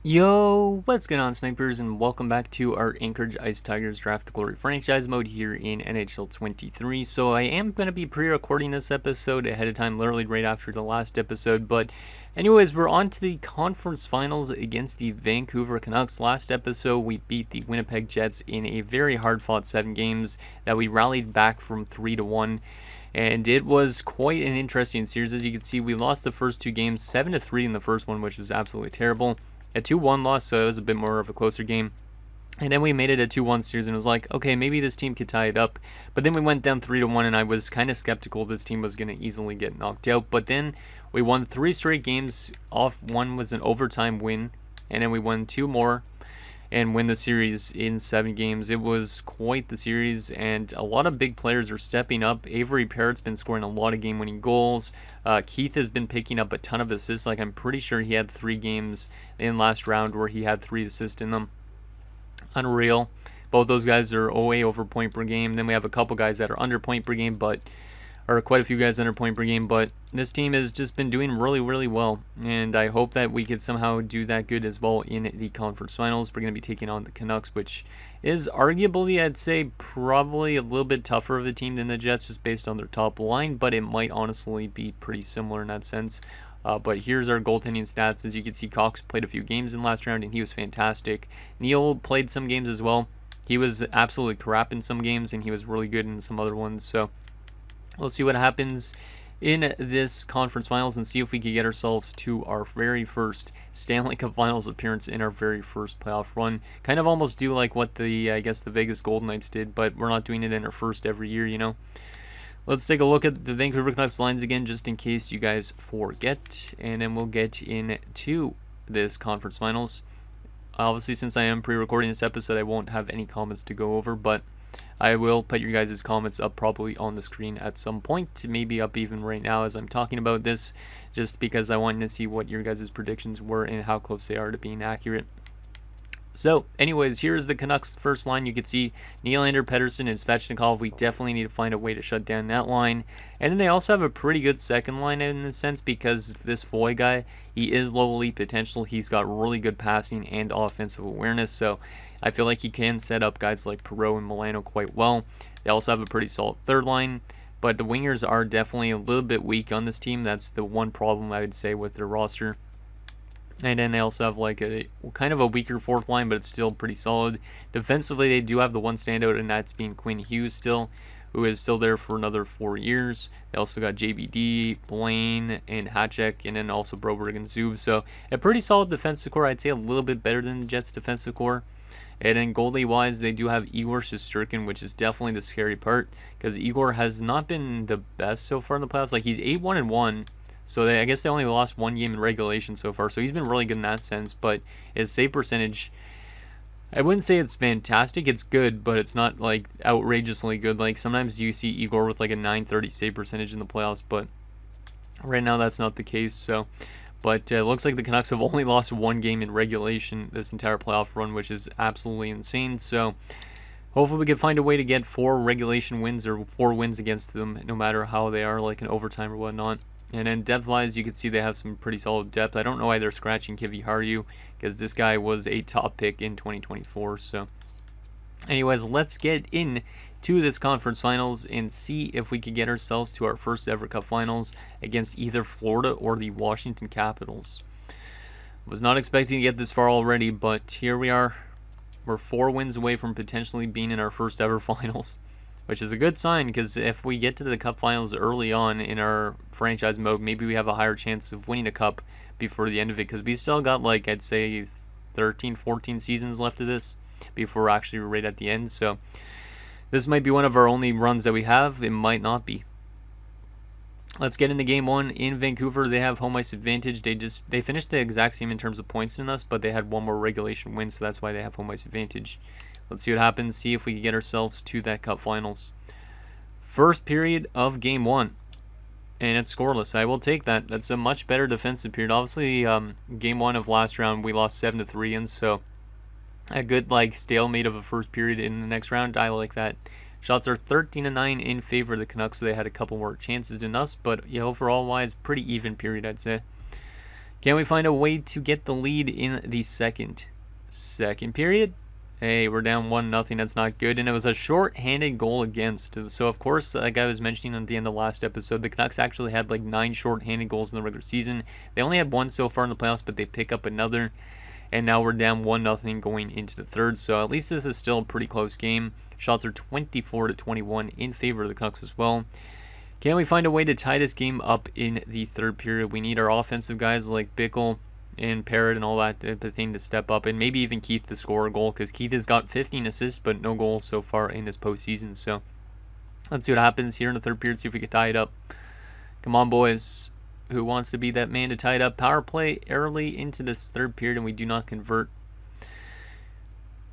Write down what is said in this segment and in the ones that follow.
Yo, what's going on, snipers, and welcome back to our Anchorage Ice Tigers Draft Glory franchise mode here in NHL 23. So I am going to be pre-recording this episode ahead of time, literally right after the last episode. But anyways, we're on to the conference finals against the Vancouver Canucks. Last episode, we beat the Winnipeg Jets in a very hard-fought 7 games that we rallied back from 3-1. And it was quite an interesting series. As you can see, we lost the first 2 games, 7-3 in the first one, which was absolutely terrible. A 2-1 loss, so it was a bit more of a closer game. And then we made it a 2-1 series, and it was like, okay, maybe this team could tie it up. But then we went down 3-1, and I was kind of skeptical this team was going to easily get knocked out. But then we won 3 straight games off. One was an overtime win, and then we won 2 more and win the series in 7 games. It was quite the series, and a lot of big players are stepping up. Avery Parrott's been scoring a lot of game-winning goals. Keith has been picking up a ton of assists. Like, I'm pretty sure he had 3 games in last round where he had 3 assists in them. Unreal. Both those guys are way over point per game. Then we have a couple guys that are under point per game, or quite a few guys under point per game, but this team has just been doing really, really well, and I hope that we could somehow do that good as well in the conference finals. We're going to be taking on the Canucks, which is arguably, I'd say, probably a little bit tougher of a team than the Jets just based on their top line, but it might honestly be pretty similar in that sense. But here's our goaltending stats. As you can see, Cox played a few games in last round, and he was fantastic. Neal played some games as well. He was absolutely crap in some games, and he was really good in some other ones, so we'll see what happens in this conference finals and see if we can get ourselves to our very first Stanley Cup Finals appearance in our very first playoff run. Kind of almost do like what I guess the Vegas Golden Knights did, but we're not doing it in our first every year, you know. Let's take a look at the Vancouver Canucks lines again, just in case you guys forget, and then we'll get into this conference finals. Obviously, since I am pre-recording this episode, I won't have any comments to go over, but I will put your guys' comments up probably on the screen at some point, maybe up even right now as I'm talking about this, just because I wanted to see what your guys' predictions were and how close they are to being accurate. So, anyways, here's the Canucks' first line. You can see Nylander, Pettersson, and Svechnikov. We definitely need to find a way to shut down that line. And then they also have a pretty good second line in a sense because this Foy guy, he is low elite potential. He's got really good passing and offensive awareness, so I feel like he can set up guys like Perreault and Milano quite well. They also have a pretty solid third line, but the wingers are definitely a little bit weak on this team. That's the one problem I would say with their roster. And then they also have like a kind of a weaker fourth line, but it's still pretty solid. Defensively, they do have the one standout, and that's being Quinn Hughes still, who is still there for another 4 years. They also got JBD, Blaine, and Hatchek, and then also Broberg and Zub. So a pretty solid defensive core. I'd say a little bit better than the Jets' defensive core. And then goalie-wise, they do have Igor Shesterkin, which is definitely the scary part, because Igor has not been the best so far in the playoffs. Like, he's 8-1-1. So I guess they only lost 1 game in regulation so far. So he's been really good in that sense. But his save percentage, I wouldn't say it's fantastic. It's good, but it's not like outrageously good. Like sometimes you see Igor with like a 930 save percentage in the playoffs, but right now that's not the case. So, but it looks like the Canucks have only lost 1 game in regulation this entire playoff run, which is absolutely insane. So hopefully we can find a way to get 4 regulation wins or 4 wins against them, no matter how they are, like in overtime or whatnot. And then depth-wise, you can see they have some pretty solid depth. I don't know why they're scratching Kivi Haru, because this guy was a top pick in 2024. So, anyways, let's get in to this conference finals and see if we can get ourselves to our first ever Cup Finals against either Florida or the Washington Capitals. Was not expecting to get this far already, but here we are. We're 4 wins away from potentially being in our first ever finals, which is a good sign, because if we get to the Cup Finals early on in our franchise mode, maybe we have a higher chance of winning a Cup before the end of it, because we still got, like, I'd say 13, 14 seasons left of this before we're actually right at the end. So this might be one of our only runs that we have. It might not be. Let's get into Game 1 in Vancouver. They have home ice advantage. They finished the exact same in terms of points than us, but they had 1 more regulation win, so that's why they have home ice advantage. Let's see what happens, see if we can get ourselves to that Cup Finals. First period of Game 1, and it's scoreless. I will take that. That's a much better defensive period. Obviously, Game 1 of last round, we lost 7-3, and so a good like stalemate of a first period in the next round. I like that. Shots are 13-9 in favor of the Canucks, so they had a couple more chances than us, but yeah, overall-wise, pretty even period, I'd say. Can we find a way to get the lead in the second period? Hey, we're down 1-0. That's not good. And it was a short-handed goal against. So, of course, like I was mentioning at the end of the last episode, the Canucks actually had like 9 short-handed goals in the regular season. They only had 1 so far in the playoffs, but they pick up another. And now we're down 1-0 going into the third. So, at least this is still a pretty close game. Shots are 24-21 in favor of the Canucks as well. Can we find a way to tie this game up in the third period? We need our offensive guys like Bickle and Parrott and all that type of thing to step up, and maybe even Keith to score a goal, because Keith has got 15 assists but no goals so far in this postseason. So let's see what happens here in the third period, see if we can tie it up. Come on, boys. Who wants to be that man to tie it up? Power play early into this third period, and we do not convert.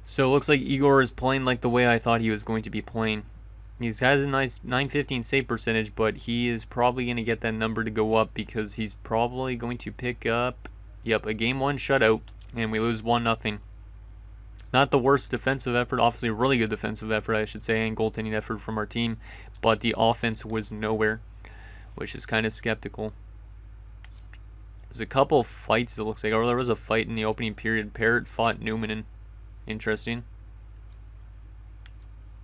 So it looks like Igor is playing like the way I thought he was going to be playing. He has a nice .915 save percentage, but he is probably going to get that number to go up because he's probably going to pick up, a game 1 shutout, and we lose 1-0. Not the worst defensive effort, obviously a really good defensive effort, I should say, and goaltending effort from our team, but the offense was nowhere, which is kind of skeptical. There's a couple of fights, it looks like. Or there was a fight in the opening period. Parrott fought Newman. Interesting.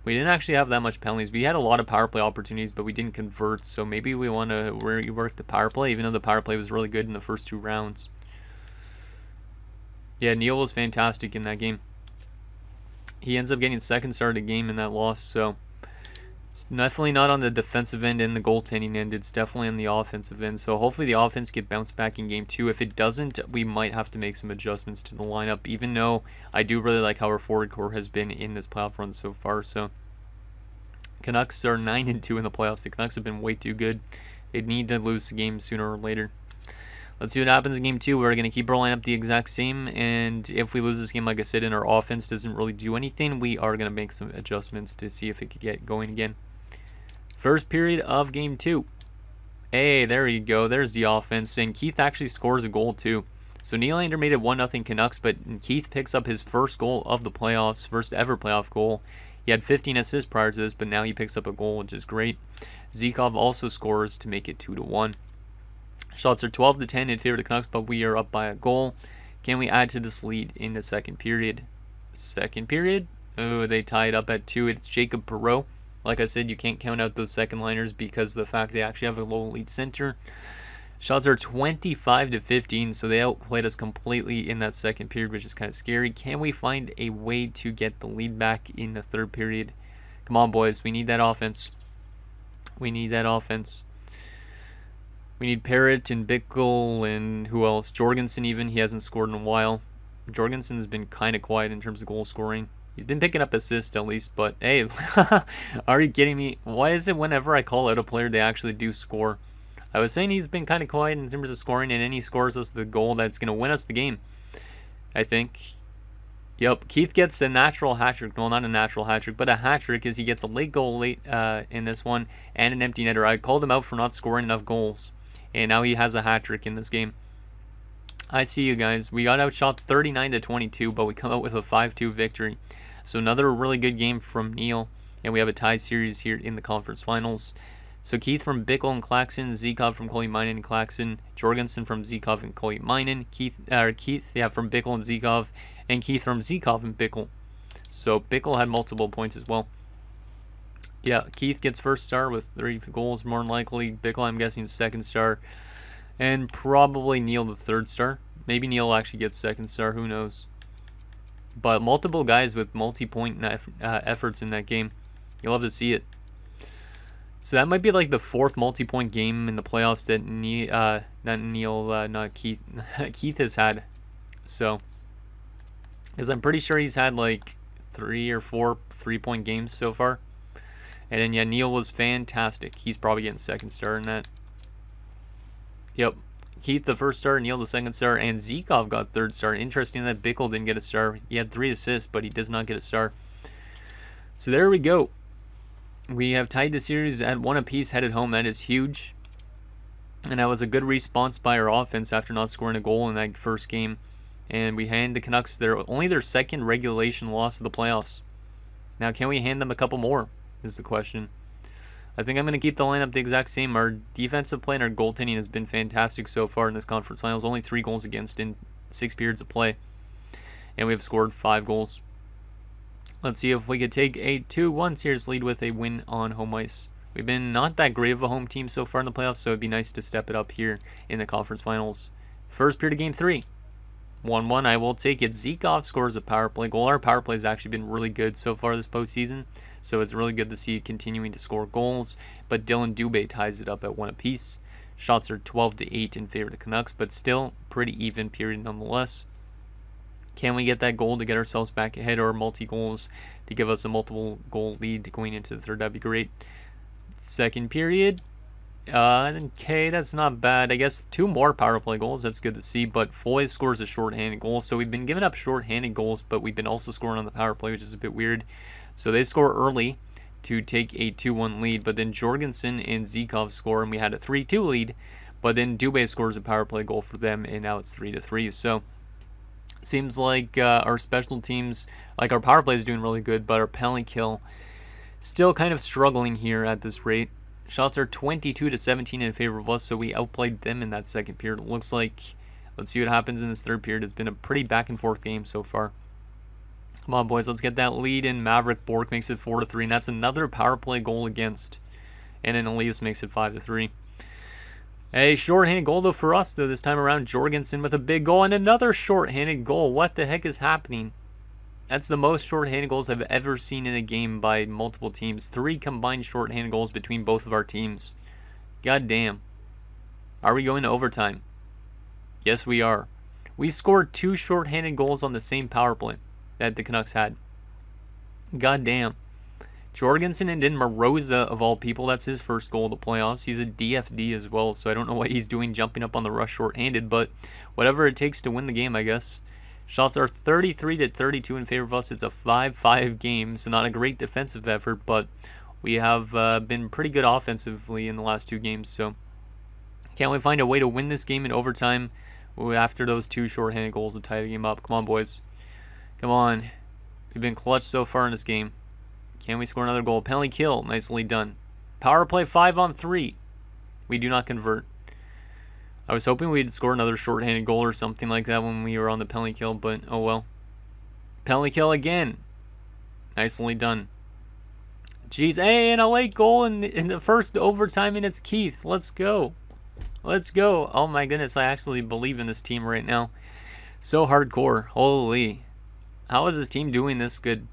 We didn't actually have that much penalties. We had a lot of power play opportunities, but we didn't convert. So maybe we want to rework the power play, even though the power play was really good in the first 2 rounds. Yeah, Neil was fantastic in that game. He ends up getting second star of the game in that loss. So it's definitely not on the defensive end and the goaltending end. It's definitely on the offensive end. So hopefully the offense get bounced back in game 2. If it doesn't, we might have to make some adjustments to the lineup, even though I do really like how our forward core has been in this playoff run so far. So Canucks are 9-2 in the playoffs. The Canucks have been way too good. They need to lose the game sooner or later. Let's see what happens in game 2. We're going to keep our lineup the exact same, and if we lose this game, like I said, and our offense doesn't really do anything, we are going to make some adjustments to see if it could get going again. First period of game 2. Hey, there you go. There's the offense, and Keith actually scores a goal too. So Nylander made it 1-0 Canucks, but Keith picks up his first goal of the playoffs, first ever playoff goal. He had 15 assists prior to this, but now he picks up a goal, which is great. Zykov also scores to make it 2-1. Shots are 12-10 in favor of the Canucks, but we are up by a goal. Can we add to this lead in the second period? Second period? Oh, they tie it up at 2. It's Jacob Perreault. Like I said, you can't count out those second liners because of the fact they actually have a low elite center. Shots are 25-15, so they outplayed us completely in that second period, which is kind of scary. Can we find a way to get the lead back in the third period? Come on, boys. We need that offense. We need that offense. We need Parrott and Bickle and who else? Jorgensen even. He hasn't scored in a while. Jorgensen's been kind of quiet in terms of goal scoring. He's been picking up assists at least, but hey, are you kidding me? Why is it whenever I call out a player, they actually do score? I was saying he's been kind of quiet in terms of scoring, and then he scores us the goal that's going to win us the game, I think. Yep, Keith gets a natural hat trick. Well, not a natural hat trick, but a hat trick as he gets a late goal late in this one and an empty netter. I called him out for not scoring enough goals, and now he has a hat trick in this game. I see you guys. We got outshot 39-22, but we come out with a 5-2 victory. So another really good game from Neil, and we have a tie series here in the conference finals. So Keith from Bickle and Claxon, Zykov from Kolymainen and Claxon, Jorgensen from Zykov and Kolymainen, Keith from Bickle and Zykov, and Keith from Zykov and Bickle. So Bickle had multiple points as well. Yeah, Keith gets first star with 3 goals more than likely. Bickle, I'm guessing, second star. And probably Neil the third star. Maybe Neil actually gets second star, who knows. But multiple guys with multi-point efforts in that game. You'll love to see it. So that might be like the 4th multi-point game in the playoffs that Keith has had. So, because I'm pretty sure he's had like 3 or 4 3-point games so far. And then yeah, Neil was fantastic. He's probably getting second star in that. Yep. Keith the first star, Neil the second star, and Zykov got third star. Interesting that Bickle didn't get a star. He had 3 assists, but he does not get a star. So there we go. We have tied the series at 1 apiece headed home. That is huge. And that was a good response by our offense after not scoring a goal in that first game. And we hand the Canucks only their 2nd regulation loss of the playoffs. Now, can we hand them a couple more is the question. I think I'm going to keep the lineup the exact same. Our defensive play and our goaltending has been fantastic so far in this conference finals. Only 3 goals against in 6 periods of play. And we have scored 5 goals. Let's see if we could take a 2-1 series lead with a win on home ice. We've been not that great of a home team so far in the playoffs, so it'd be nice to step it up here in the conference finals. First period of game 3. 1-1, I will take it. Zykov scores a power play goal. Our power play has actually been really good so far this postseason, so it's really good to see it continuing to score goals. But Dylan Dubé ties it up at 1 apiece. Shots are 12-8 in favor of the Canucks, but still pretty even period nonetheless. Can we get that goal to get ourselves back ahead, or multi-goals to give us a multiple goal lead going into the third? That'd be great. Second period. Okay, that's not bad. I guess 2 more power play goals. That's good to see. But Foy scores a shorthanded goal. So we've been giving up shorthanded goals, but we've been also scoring on the power play, which is a bit weird. So they score early to take a 2-1 lead. But then Jorgensen and Zykov score, and we had a 3-2 lead. But then Dubé scores a power play goal for them, and now it's 3-3. So seems like our special teams, like our power play is doing really good, but our penalty kill still kind of struggling here at this rate. Shots are 22-17 in favor of us, so we outplayed them in that second period. It looks like, let's see what happens in this third period. It's been a pretty back and forth game so far. Come on, boys, let's get that lead, and Maverick Bork makes it 4-3, and that's another power play goal against. And then Elias makes it 5-3. A shorthanded goal, though, for us, though, this time around. Jorgensen with a big goal, and another shorthanded goal. What the heck is happening? That's the most shorthanded goals I've ever seen in a game by multiple teams. 3 combined shorthanded goals between both of our teams. God damn. Are we going to overtime? Yes, we are. We scored 2 shorthanded goals on the same power play that the Canucks had. God damn. Jorgensen, and then Maroza, of all people, that's his first goal of the playoffs. He's a DFD as well, so I don't know what he's doing jumping up on the rush shorthanded, but whatever it takes to win the game, I guess. Shots are 33-32 in favor of us. It's a 5-5 game, so not a great defensive effort, but we have been pretty good offensively in the last 2 games, so can't we find a way to win this game in overtime after those 2 shorthanded goals to tie the game up? Come on, boys. Come on. We've been clutch so far in this game. Can we score another goal? Penalty kill. Nicely done. Power play 5-on-3. We do not convert. I was hoping we'd score another shorthanded goal or something like that when we were on the penalty kill, but oh well. Penalty kill again. Nicely done. Jeez, hey, and a late goal in the first overtime, and it's Keith. Let's go. Let's go. Oh my goodness, I actually believe in this team right now. So hardcore. Holy. How is this team doing this good?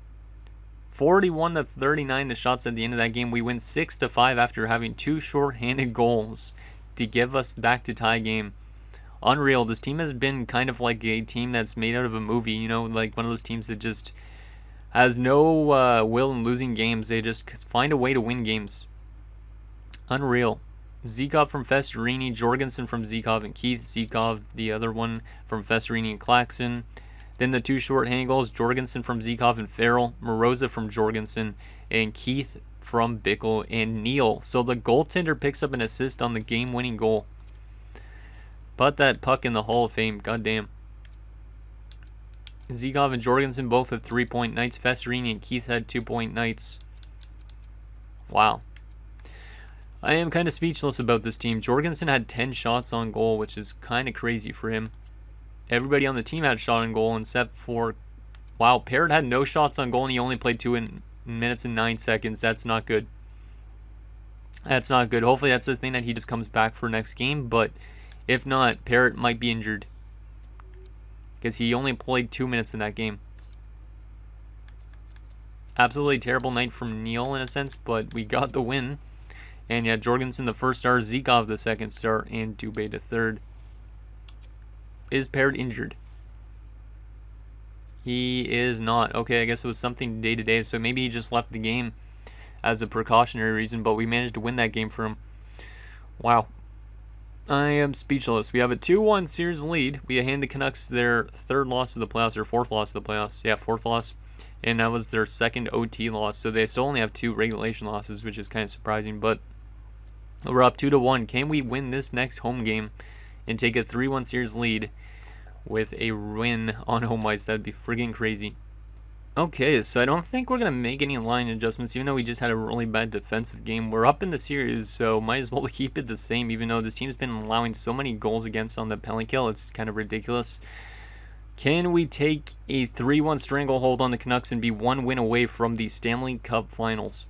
41-39 the shots at the end of that game. We win 6-5 after having 2 shorthanded goals to give us back to tie game. Unreal. This team has been kind of like a team that's made out of a movie, you know, like one of those teams that just has no will in losing games. They just find a way to win games. Unreal. Zykov from Festerini, Jorgensen from Zykov, and Keith Zykov, the other one from Festerini and Claxon. Then the 2 shorthanded goals, Jorgensen from Zykov and Farrell, Maroza from Jorgensen, and Keith from Bickle and Neal. So the goaltender picks up an assist on the game-winning goal. Put that puck in the Hall of Fame, goddamn. Zykov and Jorgensen both had 3-point nights. Festerini and Keith had 2-point nights. Wow. I am kind of speechless about this team. Jorgensen had 10 shots on goal, which is kind of crazy for him. Everybody on the team had a shot on goal except for... Wow, Parrott had no shots on goal and he only played 2 minutes and 9 seconds. That's not good. That's not good. Hopefully that's the thing that he just comes back for next game. But if not, Parrott might be injured. Because he only played 2 minutes in that game. Absolutely terrible night from Neal in a sense, but we got the win. And yeah, Jorgensen the first star, Zykov the second star, and Dubé the third. Is Parrott injured? He is not. Okay, I guess it was something day-to-day, so maybe he just left the game as a precautionary reason, but we managed to win that game for him. Wow. I am speechless. We have a 2-1 series lead. We hand the Canucks their 3rd loss of the playoffs, or 4th loss of the playoffs. Yeah, 4th loss. And that was their 2nd OT loss, so they still only have 2 regulation losses, which is kind of surprising, but we're up 2-1. Can we win this next home game and take a 3-1 series lead with a win on home ice? That'd be friggin' crazy. Okay, so I don't think we're going to make any line adjustments, even though we just had a really bad defensive game. We're up in the series, so might as well keep it the same, even though this team's been allowing so many goals against on the penalty kill. It's kind of ridiculous. Can we take a 3-1 stranglehold on the Canucks and be one win away from the Stanley Cup Finals?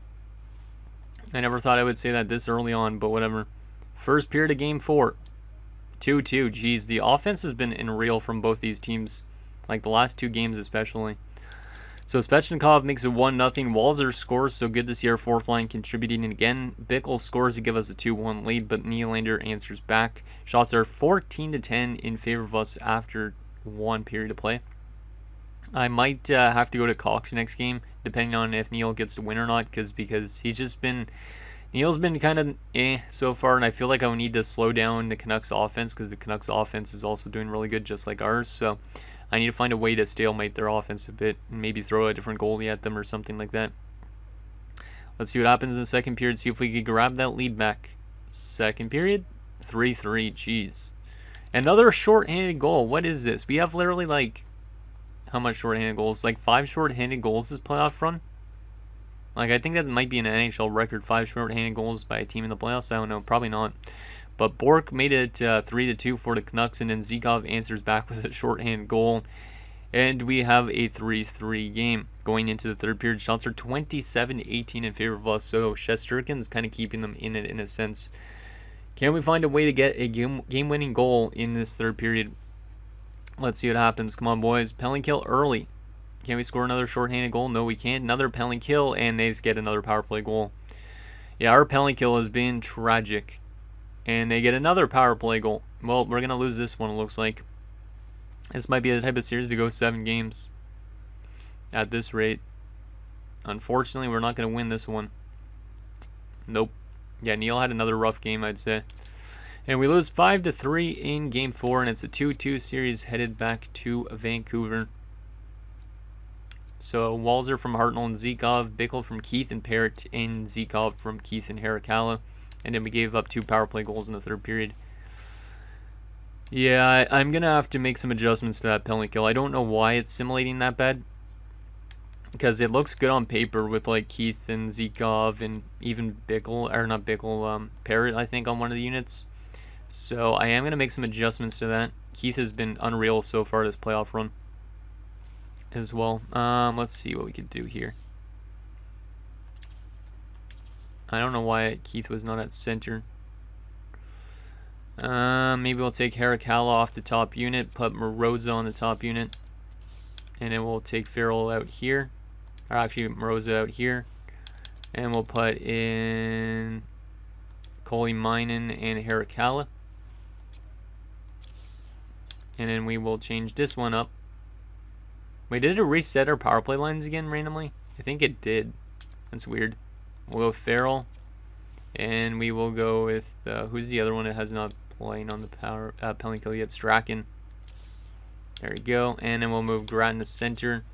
I never thought I would say that this early on, but whatever. First period of Game 4. 2-2. Geez, the offense has been unreal from both these teams. Like the last two games especially. So Svechnikov makes it 1-0. Walzer scores, so good to see our fourth line contributing again. Bickle scores to give us a 2-1 lead, but Nylander answers back. Shots are 14-10 in favor of us after one period of play. I might have to go to Cox next game, depending on if Neil gets to win or not, because he's just been... Neil's been kind of so far, and I feel like I would need to slow down the Canucks offense, because the Canucks offense is also doing really good, just like ours, so... I need to find a way to stalemate their offense a bit and maybe throw a different goalie at them or something like that. Let's see what happens in the second period. See if we can grab that lead back. Second period, 3-3. Jeez. Another shorthanded goal. What is this? We have literally like, how much shorthanded goals? Like 5 shorthanded goals this playoff run? Like I think that might be an NHL record. 5 shorthanded goals by a team in the playoffs. I don't know. Probably not. But Bork made it 3-2 for the Canucks, and then Zikov answers back with a shorthand goal. And we have a 3-3 game going into the third period. Shots are 27-18 in favor of us, so Shesterkin's kind of keeping them in it in a sense. Can we find a way to get a game-winning goal in this third period? Let's see what happens. Come on, boys. Penalty kill early. Can we score another shorthanded goal? No, we can't. Another penalty kill, and they get another power play goal. Yeah, our penalty kill has been tragic. And they get another power play goal. Well, we're going to lose this one, it looks like. This might be the type of series to go 7 games at this rate. Unfortunately, we're not going to win this one. Nope. Yeah, Neil had another rough game, I'd say. And we lose 5-3 in Game 4, and it's a 2-2 series headed back to Vancouver. So, Walzer from Hartnell and Zikov, Bickle from Keith and Parrott, and Zikov from Keith and Harakala. And then we gave up 2 power play goals in the third period. Yeah, I'm going to have to make some adjustments to that penalty kill. I don't know why it's simulating that bad. Because it looks good on paper with like Keith and Zikov and even Bickle, or not Bickle, Parrott, I think, on one of the units. So I am going to make some adjustments to that. Keith has been unreal so far this playoff run as well. Let's see what we could do here. I don't know why Keith was not at center. Maybe we'll take Harakala off the top unit, put Moroza on the top unit, and then we'll take Farrell out here. Or actually, Moroza out here. And we'll put in Coley Minen and Harakala. And then we will change this one up. Wait, did it reset our power play lines again randomly? I think it did. That's weird. We'll go with Farrell, and we will go with who's the other one that has not playing on the power penalty kill yet? Strachan. There we go, and then we'll move Grattan to center.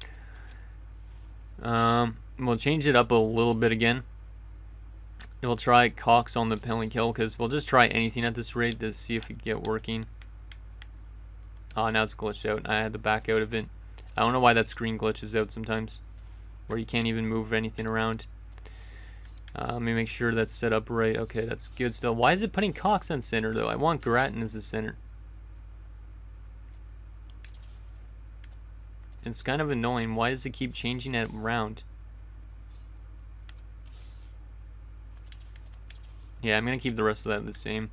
We'll change it up a little bit again. We'll try Cox on the penalty kill because we'll just try anything at this rate to see if it can get working. Oh, now it's glitched out. I had to back out of it. I don't know why that screen glitches out sometimes, where you can't even move anything around. Let me make sure that's set up right. Okay, that's good still. Why is it putting Cox on center, though? I want Grattan as the center. It's kind of annoying. Why does it keep changing it around? Yeah, I'm going to keep the rest of that the same.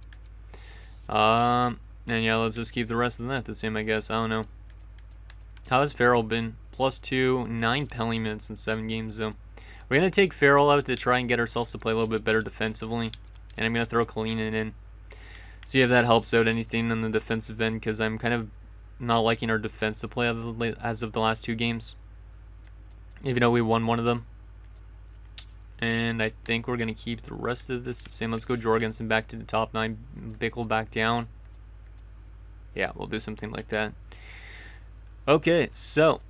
And yeah, let's just keep the rest of that the same, I guess. I don't know. How has Farrell been? +2, 9 penalty minutes in 7 games, though. We're going to take Farrell out to try and get ourselves to play a little bit better defensively. And I'm going to throw Kalinin in. See if that helps out anything on the defensive end, because I'm kind of not liking our defensive play as of the last 2 games. Even though we won one of them. And I think we're going to keep the rest of this the same. Let's go Jorgensen back to the top 9. Bickle back down. Yeah, we'll do something like that. Okay, so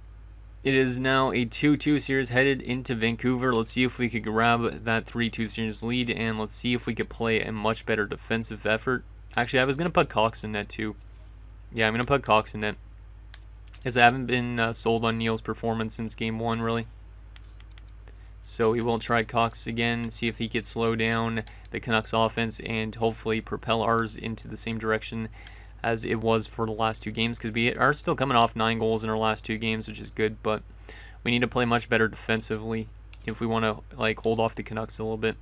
it is now a 2-2 series headed into Vancouver. Let's see if we could grab that 3-2 series lead, and let's see if we could play a much better defensive effort. Actually, I was going to put Cox in net too. Yeah, I'm going to put Cox in net. as I haven't been sold on Neal's performance since game 1, really. So we will try Cox again, see if he could slow down the Canucks offense and hopefully propel ours into the same direction as it was for the last 2 games, because we are still coming off 9 goals in our last 2 games, which is good, but we need to play much better defensively if we want to like hold off the Canucks a little bit.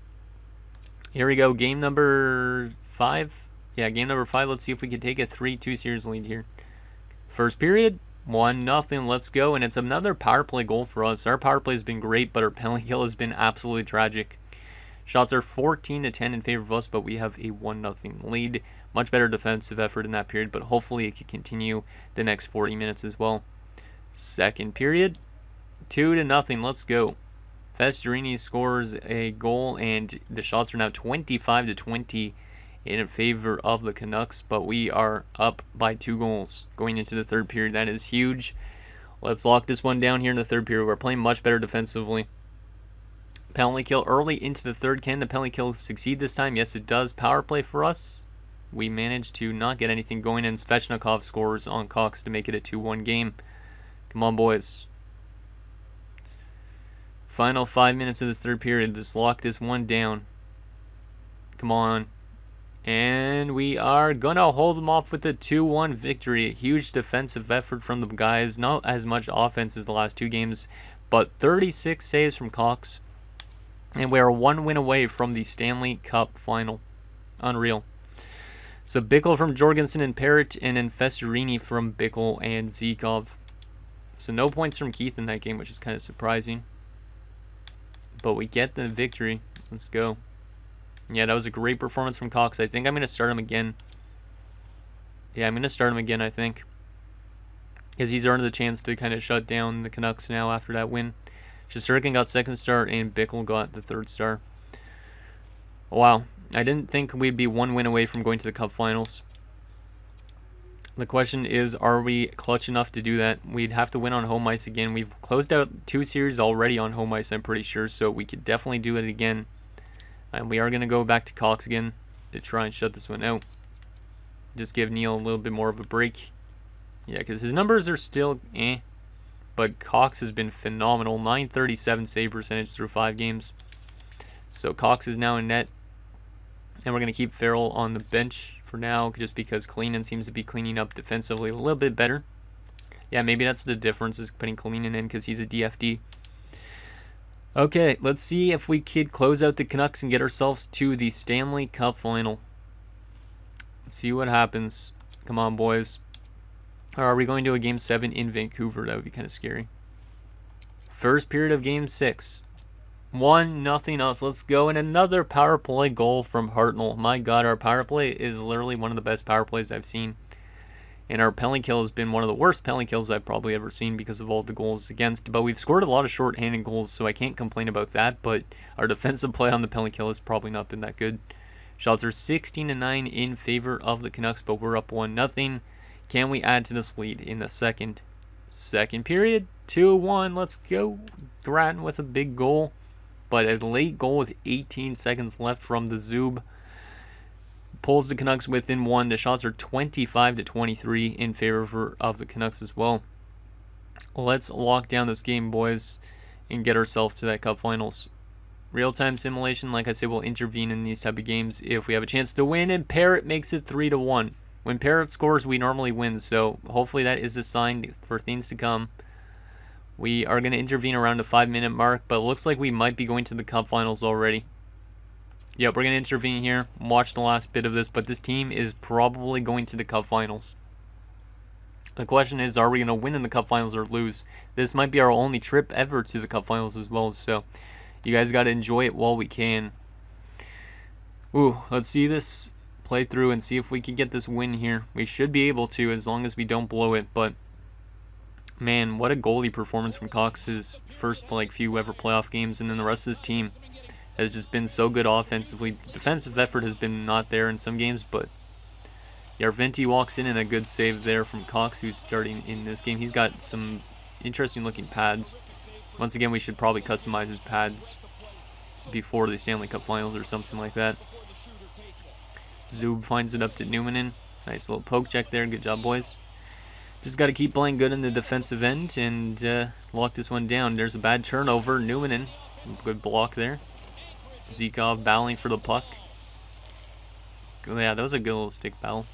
Here we go, game number 5. Yeah, game number 5. Let's see if we can take a 3-2 series lead here. First period, 1-0. Let's go, and it's another power play goal for us. Our power play has been great, but our penalty kill has been absolutely tragic. Shots are 14-10 in favor of us, but we have a 1-0 lead. Much better defensive effort in that period, but hopefully it can continue the next 40 minutes as well. Second period, 2-0. Let's go. Festorini scores a goal, and the shots are now 25-20 in favor of the Canucks, but we are up by 2 goals going into the third period. That is huge. Let's lock this one down here in the third period. We're playing much better defensively. Penalty kill early into the third. Can the penalty kill succeed this time? Yes, it does. Power play for us. We managed to not get anything going, and Svechnikov scores on Cox to make it a 2-1 game. Come on, boys. Final 5 minutes of this third period. Let's lock this one down. Come on. And we are going to hold them off with a 2-1 victory. A huge defensive effort from the guys. Not as much offense as the last 2 games, but 36 saves from Cox. And we are 1 win away from the Stanley Cup final. Unreal. So Bickle from Jorgensen and Parrott, and then Festorini from Bickle and Zikov. So no points from Keith in that game, which is kind of surprising. But we get the victory. Let's go. Yeah, that was a great performance from Cox. I think I'm going to start him again. Yeah, I'm going to start him again, I think. Because he's earned the chance to kind of shut down the Canucks now after that win. Shesterkin got 2nd star, and Bickle got the 3rd star. Wow. I didn't think we'd be 1 win away from going to the Cup Finals. The question is, are we clutch enough to do that? We'd have to win on home ice again. We've closed out 2 series already on home ice, I'm pretty sure, so we could definitely do it again. And we are going to go back to Cox again to try and shut this one out. Just give Neal a little bit more of a break. Yeah, because his numbers are still but Cox has been phenomenal. 937 save percentage through 5 games. So Cox is now in net. And we're going to keep Farrell on the bench for now, just because Kalinin seems to be cleaning up defensively a little bit better. Yeah, maybe that's the difference, is putting Kalinin in because he's a DFD. Okay, let's see if we could close out the Canucks and get ourselves to the Stanley Cup final. Let's see what happens. Come on, boys. Or are we going to a Game 7 in Vancouver? That would be kind of scary. First period of Game 6. 1-0 us. Let's go. And another power play goal from Hartnell. My God, our power play is literally one of the best power plays I've seen. And our penalty kill has been one of the worst penalty kills I've probably ever seen because of all the goals against. But we've scored a lot of short-handed goals, so I can't complain about that. But our defensive play on the penalty kill has probably not been that good. Shots are 16-9 in favor of the Canucks, but we're up 1-0. Can we add to this lead in the second period? 2-1. Let's go. Grattan with a big goal. But a late goal with 18 seconds left from the Zub pulls the Canucks within 1. The shots are 25-23 in favor of the Canucks as well. Let's lock down this game, boys, and get ourselves to that Cup Finals. Real-time simulation, like I said, will intervene in these type of games if we have a chance to win, and Parrott makes it 3-1. When Parrott scores, we normally win, so hopefully that is a sign for things to come. We are going to intervene around the 5-minute mark, but it looks like we might be going to the Cup Finals already. Yep, we're going to intervene here, watch the last bit of this, but this team is probably going to the Cup Finals. The question is, are we going to win in the Cup Finals or lose? This might be our only trip ever to the Cup Finals as well, so you guys got to enjoy it while we can. Ooh, let's see this play through and see if we can get this win here. We should be able to, as long as we don't blow it, but man, what a goalie performance from Cox, his first few ever playoff games, and then the rest of his team has just been so good offensively. The defensive effort has been not there in some games, but Yarventi walks in and a good save there from Cox, who's starting in this game. He's got some interesting looking pads. Once again, we should probably customize his pads before the Stanley Cup Finals or something like that. Zub finds it up to Numanen. Nice little poke check there. Good job, boys. Just got to keep playing good in the defensive end and lock this one down. There's a bad turnover. Numanen, good block there. Zikov battling for the puck. Yeah, that was a good little stick battle.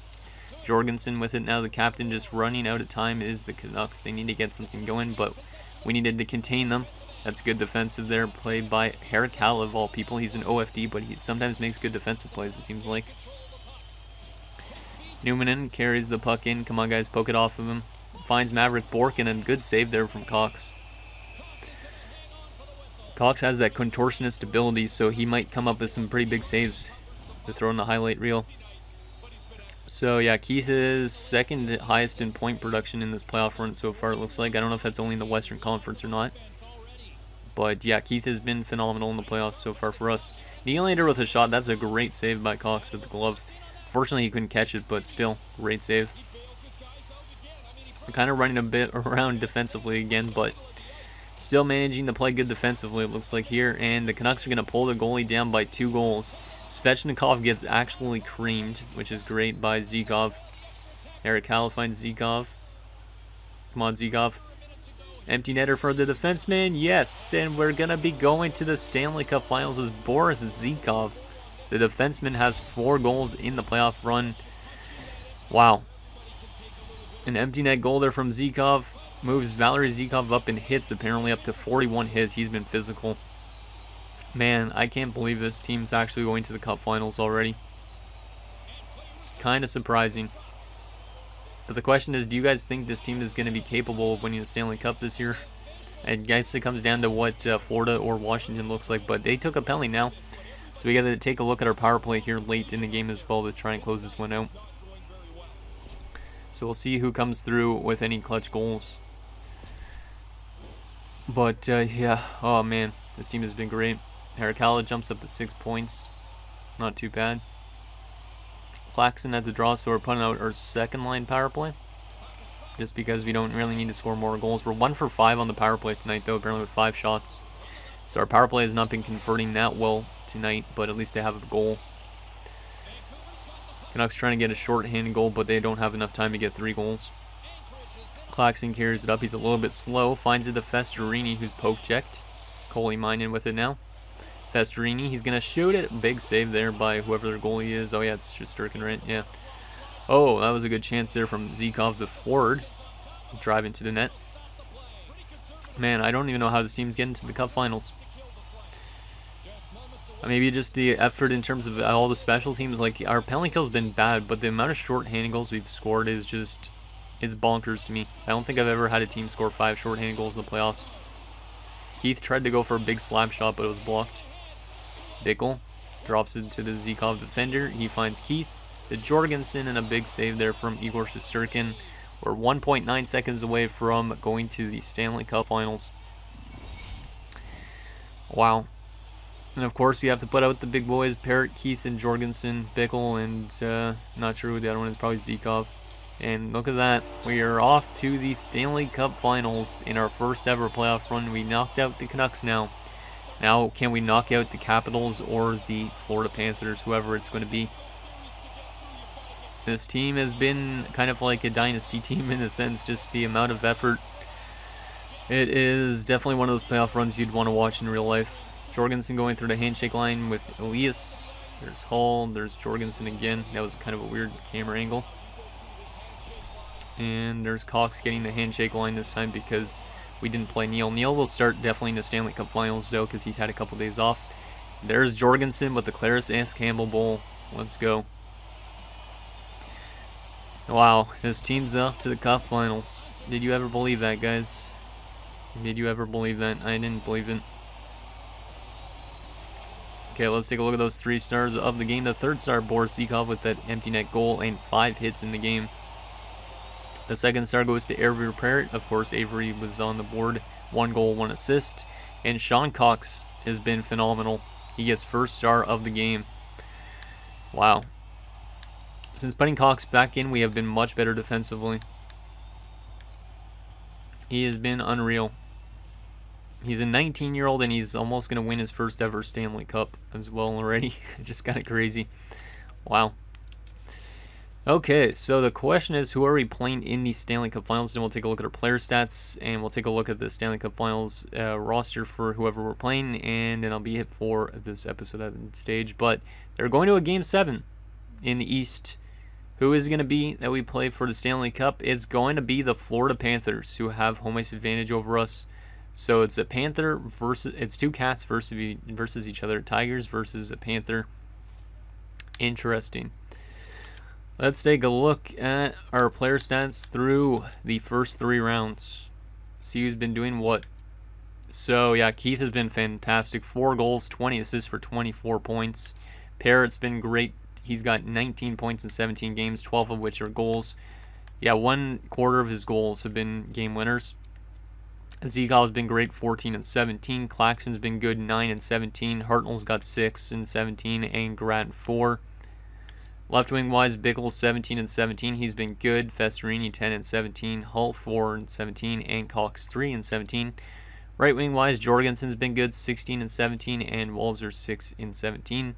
Jorgensen with it now. The captain just running out of time is the Canucks. They need to get something going, but we needed to contain them. That's good defensive there, played by Harakal of all people. He's an OFD, but he sometimes makes good defensive plays, it seems like. Numanen carries the puck in. Come on, guys, poke it off of him. Finds Maverick Bork, and a good save there from Cox. Cox has that contortionist ability, so he might come up with some pretty big saves to throw in the highlight reel. So, yeah, Keith is second highest in point production in this playoff run so far, it looks like. I don't know if that's only in the Western Conference or not. But, yeah, Keith has been phenomenal in the playoffs so far for us. Nealander with a shot. That's a great save by Cox with the glove. Fortunately, he couldn't catch it, but still, great save. We're kind of running a bit around defensively again, but still managing to play good defensively, it looks like here. And the Canucks are going to pull the goalie down by 2 goals. Svechnikov gets actually creamed, which is great by Zikov. Eric Hall finds Zikov. Come on, Zikov. Empty netter for the defenseman. Yes, and we're going to be going to the Stanley Cup Finals as Boris Zikov. The defenseman has 4 goals in the playoff run. Wow. An empty net goal there from Zikov. Moves Valery Zikov up in hits, apparently up to 41 hits. He's been physical. Man, I can't believe this team's actually going to the Cup Finals already. It's kind of surprising. But the question is, do you guys think this team is going to be capable of winning the Stanley Cup this year? I guess it comes down to what Florida or Washington looks like, but they took a penalty now. So we got to take a look at our power play here late in the game as well to try and close this one out. So we'll see who comes through with any clutch goals. But yeah, oh man, this team has been great. Harakala jumps up to 6 points. Not too bad. Claxon at the draw, so we're putting out our second line power play. Just because we don't really need to score more goals. We're 1 for 5 on the power play tonight though, apparently with 5 shots. So our power play has not been converting that well tonight, but at least they have a goal. Canucks trying to get a short-handed goal, but they don't have enough time to get 3 goals. Claxon carries it up. He's a little bit slow. Finds it to Festerini, who's poke-checked. Coley Minen with it now. Festerini, he's going to shoot it. Big save there by whoever their goalie is. Oh, yeah, it's just Sturkin, right? Yeah. Oh, that was a good chance there from Zikov to Ford. Drive into the net. Man, I don't even know how this team's getting to the Cup Finals. Maybe just the effort in terms of all the special teams. Like, our penalty kill's been bad, but the amount of short-handed goals we've scored is just, it's bonkers to me. I don't think I've ever had a team score 5 short-handed goals in the playoffs. Keith tried to go for a big slap shot, but it was blocked. Bickle drops it to the Zikov defender. He finds Keith. The Jorgensen, and a big save there from Igor Shesterkin. We're 1.9 seconds away from going to the Stanley Cup Finals. Wow. And of course, we have to put out the big boys, Parrott, Keith, and Jorgensen, Bickle, and not sure who the other one is, probably Zikov. And look at that. We are off to the Stanley Cup Finals in our first ever playoff run. We knocked out the Canucks now. Now, can we knock out the Capitals or the Florida Panthers, whoever it's going to be? This team has been kind of like a dynasty team in a sense, just the amount of effort. It is definitely one of those playoff runs you'd want to watch in real life. Jorgensen going through the handshake line with Elias. There's Hall. There's Jorgensen again. That was kind of a weird camera angle. And there's Cox getting the handshake line this time because we didn't play Neil. Neil will start definitely in the Stanley Cup Finals though because he's had a couple days off. There's Jorgensen with the Claris S. Campbell Bowl. Let's go. Wow, this team's off to the Cup Finals. Did you ever believe that, guys? Did you ever believe that? I didn't believe it. Okay, let's take a look at those 3 stars of the game. The 3rd star, Boris Zikov, with that empty net goal and 5 hits in the game. The 2nd star goes to Avery Parrott. Of course, Avery was on the board. 1 goal, 1 assist. And Sean Cox has been phenomenal. He gets 1st star of the game. Wow. Since putting Cox back in, we have been much better defensively. He has been unreal. He's a 19-year-old, and he's almost going to win his first ever Stanley Cup as well already. Just kind of crazy. Wow. Okay, so the question is, who are we playing in the Stanley Cup Finals? Then we'll take a look at our player stats, and we'll take a look at the Stanley Cup Finals roster for whoever we're playing, and then I'll be it for this episode at the stage. But they're going to a Game 7 in the East. Who is going to be that we play for the Stanley Cup? It's going to be the Florida Panthers, who have home ice advantage over us. So it's a Panther versus, it's two Cats versus each other. Tigers versus a Panther. Interesting. Let's take a look at our player stats through the first 3 rounds. See who's been doing what. So, yeah, Keith has been fantastic. 4 goals, 20 assists for 24 points. Parrott's been great. He's got 19 points in 17 games, 12 of which are goals. Yeah, 1/4 of his goals have been game winners. Zegal's been great, 14 and 17. Claxton's been good, 9 and 17. Hartnell's got 6 and 17, and Grant 4. Left wing wise, Bickle 17 and 17. He's been good. Festerini 10 and 17. Hull 4 and 17, and Cox 3 and 17. Right wing wise, Jorgensen's been good, 16 and 17, and Walzer 6 and 17.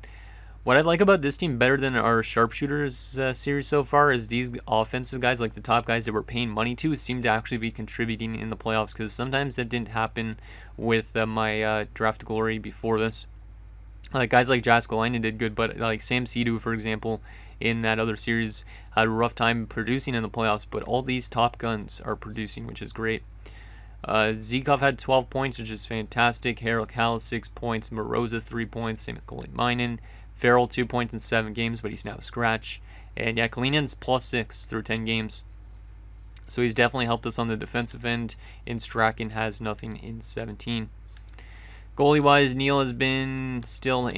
What I like about this team better than our sharpshooters series so far is these offensive guys, like the top guys that we're paying money to, seem to actually be contributing in the playoffs, because sometimes that didn't happen with my draft glory before this. Like guys like Jaskalainen did good, but like Sam Sidhu, for example, in that other series had a rough time producing in the playoffs, but all these top guns are producing, which is great. Zikov had 12 points, which is fantastic. Harold Callis 6 points. Moroza 3 points. Same with Colin Minen. Farrell 2 points in 7 games, but he's now a scratch. And yeah, Kalinen's +6 through 10 games. So he's definitely helped us on the defensive end. And Strachan has nothing in 17. Goalie-wise, Neal has been still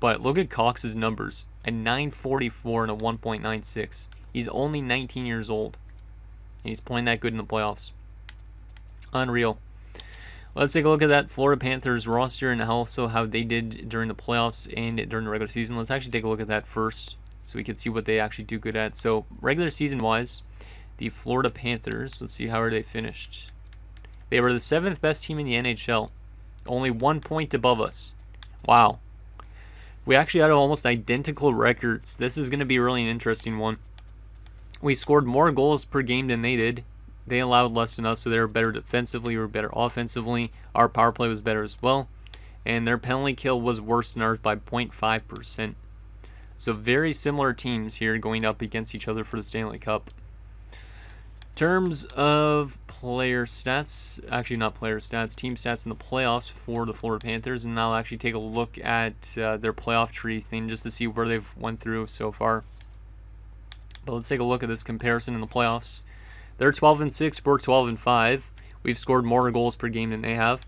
but look at Cox's numbers. A .944 and a 1.96. He's only 19 years old. And he's playing that good in the playoffs. Unreal. Let's take a look at that Florida Panthers roster and also how they did during the playoffs and during the regular season. Let's actually take a look at that first so we can see what they actually do good at. So regular season-wise, the Florida Panthers, let's see how are they finished. They were the 7th best team in the NHL. Only 1 point above us. Wow. We actually had almost identical records. This is going to be really an interesting one. We scored more goals per game than they did. They allowed less than us, so they were better defensively, we were better offensively. Our power play was better as well. And their penalty kill was worse than ours by 0.5%. So very similar teams here going up against each other for the Stanley Cup. In terms of player stats, actually not player stats, team stats in the playoffs for the Florida Panthers, and I'll actually take a look at their playoff tree thing just to see where they've went through so far. But let's take a look at this comparison in the playoffs. They're 12 and 6, we're 12 and 5. We've scored more goals per game than they have.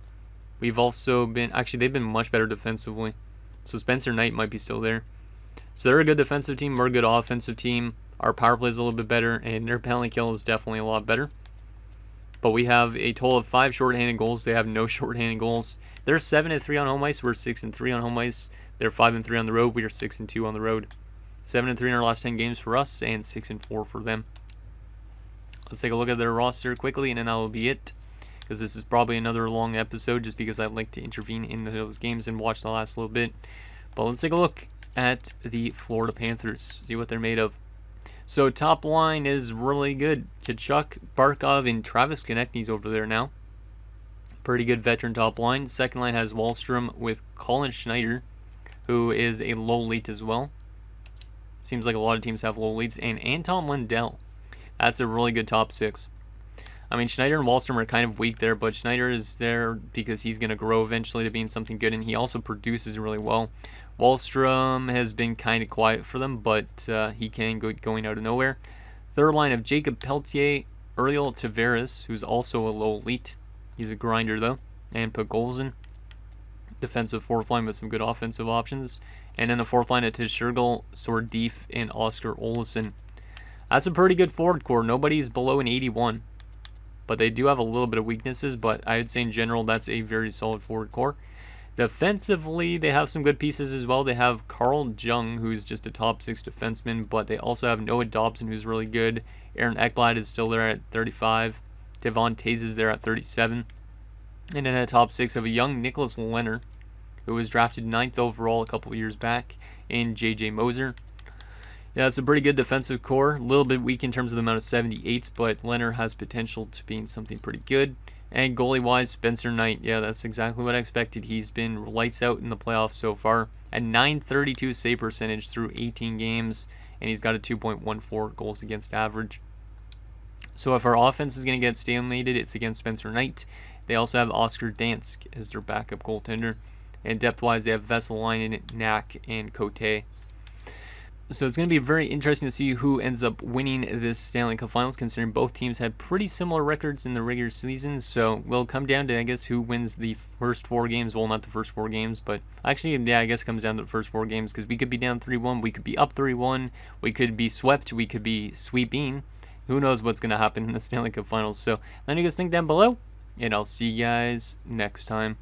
We've also been, actually they've been much better defensively. So Spencer Knight might be still there. So they're a good defensive team, we're a good offensive team. Our power play is a little bit better, and their penalty kill is definitely a lot better. But we have a total of 5 shorthanded goals. They have no shorthanded goals. They're 7 and 3 on home ice. We're 6 and 3 on home ice. They're 5 and 3 on the road. We are 6 and 2 on the road. 7 and 3 in our last 10 games for us, and 6 and 4 for them. Let's take a look at their roster quickly, and then that will be it. Because this is probably another long episode, just because I'd like to intervene in those games and watch the last little bit. But let's take a look at the Florida Panthers. See what they're made of. So top line is really good. Kachuk, Barkov, and Travis Konechny's over there now. Pretty good veteran top line. Second line has Wahlstrom with Colin Schneider, who is a low lead as well. Seems like a lot of teams have low leads. And Anton Lundell. That's a really good top 6. I mean, Schneider and Wahlstrom are kind of weak there, but Schneider is there because he's going to grow eventually to being something good, and he also produces really well. Wahlstrom has been kind of quiet for them, but he can go going out of nowhere. Third line of Jacob Peltier, Uriel Tavares, who's also a low elite. He's a grinder, though, and put goals in. Defensive fourth line with some good offensive options. And then a fourth line of Tishirgal, Sordif, and Oscar Olesen. That's a pretty good forward core. Nobody's below an 81. But they do have a little bit of weaknesses, but I would say in general that's a very solid forward core. Defensively, they have some good pieces as well. They have Carl Jung, who's just a top 6 defenseman, but they also have Noah Dobson, who's really good. Aaron Ekblad is still there at 35. Devon Taze is there at 37. And then at top 6 have a young Nicholas Leonard, who was drafted 9th overall a couple of years back, and J.J. Moser. Yeah, it's a pretty good defensive core. A little bit weak in terms of the amount of 78s, but Leonard has potential to being something pretty good. And goalie-wise, Spencer Knight, yeah, that's exactly what I expected. He's been lights out in the playoffs so far. At 932 save percentage through 18 games, and he's got a 2.14 goals against average. So if our offense is going to get stalemated, it's against Spencer Knight. They also have Oscar Dansk as their backup goaltender. And depth-wise, they have Vesalainen, Knack, and Cote. So it's going to be very interesting to see who ends up winning this Stanley Cup Finals, considering both teams had pretty similar records in the regular season. So we'll come down to, I guess, who wins the first 4 games. Well, not the first 4 games, but actually, yeah, I guess it comes down to the first 4 games, because we could be down 3-1, we could be up 3-1, we could be swept, we could be sweeping. Who knows what's going to happen in the Stanley Cup Finals. So let me guys think down below, and I'll see you guys next time.